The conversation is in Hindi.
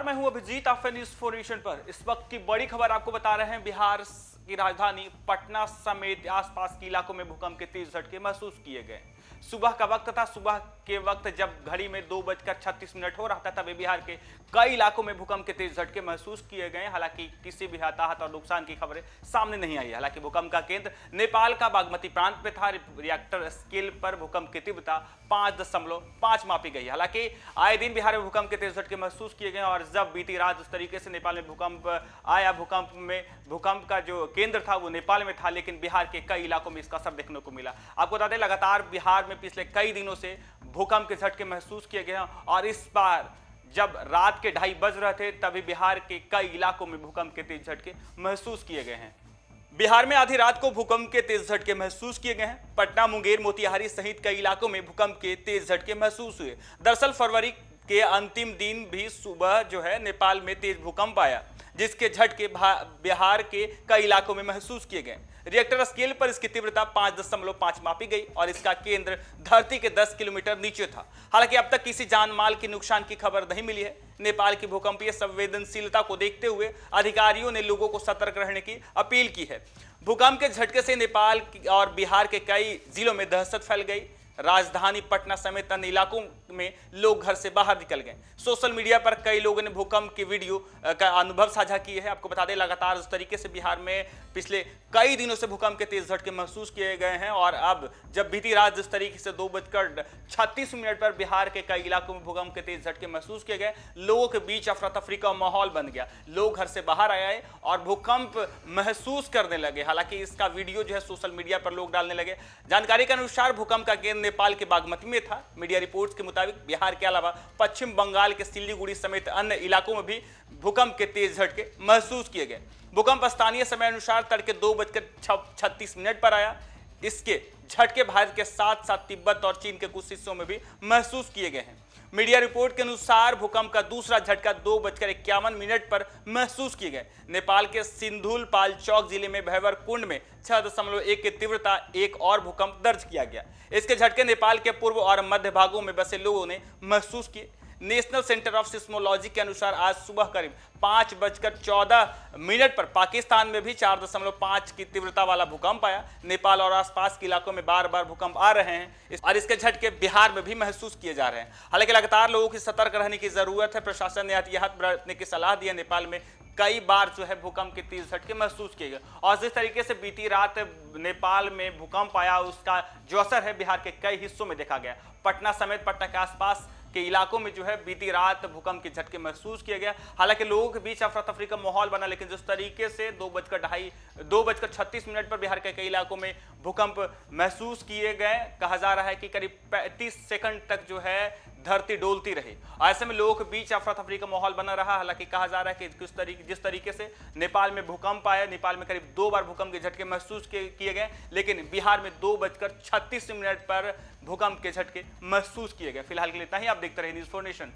नमस्कार, मैं हूं अभिजीत, आप न्यूज़ 4 नेशन पर। इस वक्त की बड़ी खबर आपको बता रहे हैं। बिहार की राजधानी पटना समेत आसपास के इलाकों में भूकंप के तेज झटके महसूस किए गए। सुबह का वक्त था। सुबह के वक्त जब घड़ी में 2:36 हो रहा था, तभी बिहार के कई इलाकों में भूकंप के तेज झटके महसूस किए गए। हालांकि किसी भी हताहत और नुकसान की खबरें सामने नहीं आई। हालांकि भूकंप का केंद्र नेपाल का बागमती प्रांत में था। रिएक्टर स्केल पर भूकंप की तीव्रता 5.5 मापी गई। हालांकि आए दिन बिहार में भूकंप के तेज झटके महसूस किए गए और जब बीती रात उस तरीके से नेपाल में भूकंप आया, भूकंप का जो केंद्र था वो नेपाल में था, लेकिन बिहार के कई इलाकों में इसका असर देखने को मिला। आपको बता दें, लगातार बिहार में पिछले कई दिनों से भूकंप के झटके महसूस किए गए हैं और इस बार जब रात के 2:30 बज रहे थे, तभी बिहार के कई इलाकों में भूकंप के तेज झटके महसूस किए गए हैं। बिहार में आधी रात को भूकंप के तेज झटके महसूस किए गए हैं। पटना, मुंगेर, मोतिहारी सहित कई इलाकों में भूकंप के तेज झटके महसूस हुए। दरअसल फरवरी के अंतिम दिन भी सुबह जो है नेपाल में तेज भूकंप आया, जिसके झटके बिहार के कई इलाकों में महसूस किए गए। रिएक्टर स्केल पर इसकी तीव्रता 5.5 मापी गई और इसका केंद्र धरती के 10 किलोमीटर नीचे था। हालांकि अब तक किसी जान माल की नुकसान की खबर नहीं मिली है। नेपाल की भूकंपीय संवेदनशीलता को देखते हुए अधिकारियों ने लोगों को सतर्क रहने की अपील की है। भूकंप के झटके से नेपाल और बिहार के कई जिलों में दहशत फैल गई। राजधानी पटना समेत अन्य इलाकों में लोग घर से बाहर निकल गए। सोशल मीडिया पर कई लोगों ने भूकंप की वीडियो का अनुभव साझा किए हैं। आपको बता दें, लगातार इस तरीके से बिहार में पिछले कई दिनों से भूकंप के तेज झटके महसूस किए गए हैं और अब जब बीती रात जिस तरीके से 2:36 पर बिहार के कई इलाकों में भूकंप के तेज झटके महसूस किए गए, लोगों के बीच अफरा तफरी का माहौल बन गया। लोग घर से बाहर आए और भूकंप महसूस करने लगे। हालांकि इसका वीडियो जो है सोशल मीडिया पर लोग डालने लगे। जानकारी के अनुसार भूकंप का केंद्र नेपाल के बागमती में था। मीडिया रिपोर्ट्स के मुताबिक बिहार के अलावा पश्चिम बंगाल के सिलीगुड़ी समेत अन्य इलाकों में भी भूकंप के तेज झटके महसूस किए गए। भूकंप स्थानीय समय अनुसार तड़के 2:36 पर आया। इसके झटके भारत के साथ साथ तिब्बत और चीन के कुछ हिस्सों में भी महसूस किए गए हैं। मीडिया रिपोर्ट के अनुसार भूकंप का दूसरा झटका 2:51 पर महसूस किए गए। नेपाल के सिंधुल पाल्चौक जिले में भैवर कुंड में 6.1 की तीव्रता एक और भूकंप दर्ज किया गया। इसके झटके नेपाल के पूर्व और मध्य भागों में बसे लोगों ने महसूस किए। नेशनल सेंटर ऑफ सिस्मोलॉजी के अनुसार आज सुबह करीब 5:14 पर पाकिस्तान में भी 4.5 की तीव्रता वाला भूकंप आया। नेपाल और आसपास के इलाकों में बार बार भूकंप आ रहे हैं और इसके झटके बिहार में भी महसूस किए जा रहे हैं। हालांकि लगातार लोगों की सतर्क रहने की जरूरत है। प्रशासन ने एहतियात बरतने की सलाह दी है। नेपाल में कई बार जो है भूकंप के तेज झटके महसूस किए गए और जिस तरीके से बीती रात नेपाल में भूकंप आया, उसका जो असर है बिहार के कई हिस्सों में देखा गया। पटना समेत पटना के आसपास के इलाकों में जो है बीती रात भूकंप के झटके महसूस किए गए। हालांकि लोगों के बीच अफरा तफरी का माहौल बना, लेकिन जिस तरीके से 2:36 पर बिहार के कई इलाकों में भूकंप महसूस किए गए, कहा जा रहा है कि करीब 35 सेकंड तक जो है धरती डोलती रही। ऐसे में लोगों के बीच अफरा तफरी का माहौल बना रहा। हालांकि कहा जा रहा है कि जिस तरीके से नेपाल में भूकंप आया, नेपाल में करीब 2 बार भूकंप के झटके महसूस किए गए, लेकिन बिहार में 2:36 पर भूकंप के झटके महसूस किए गए। फिलहाल के लिए इतना ही। आप देखते रहिए न्यूज़ 4 नेशन।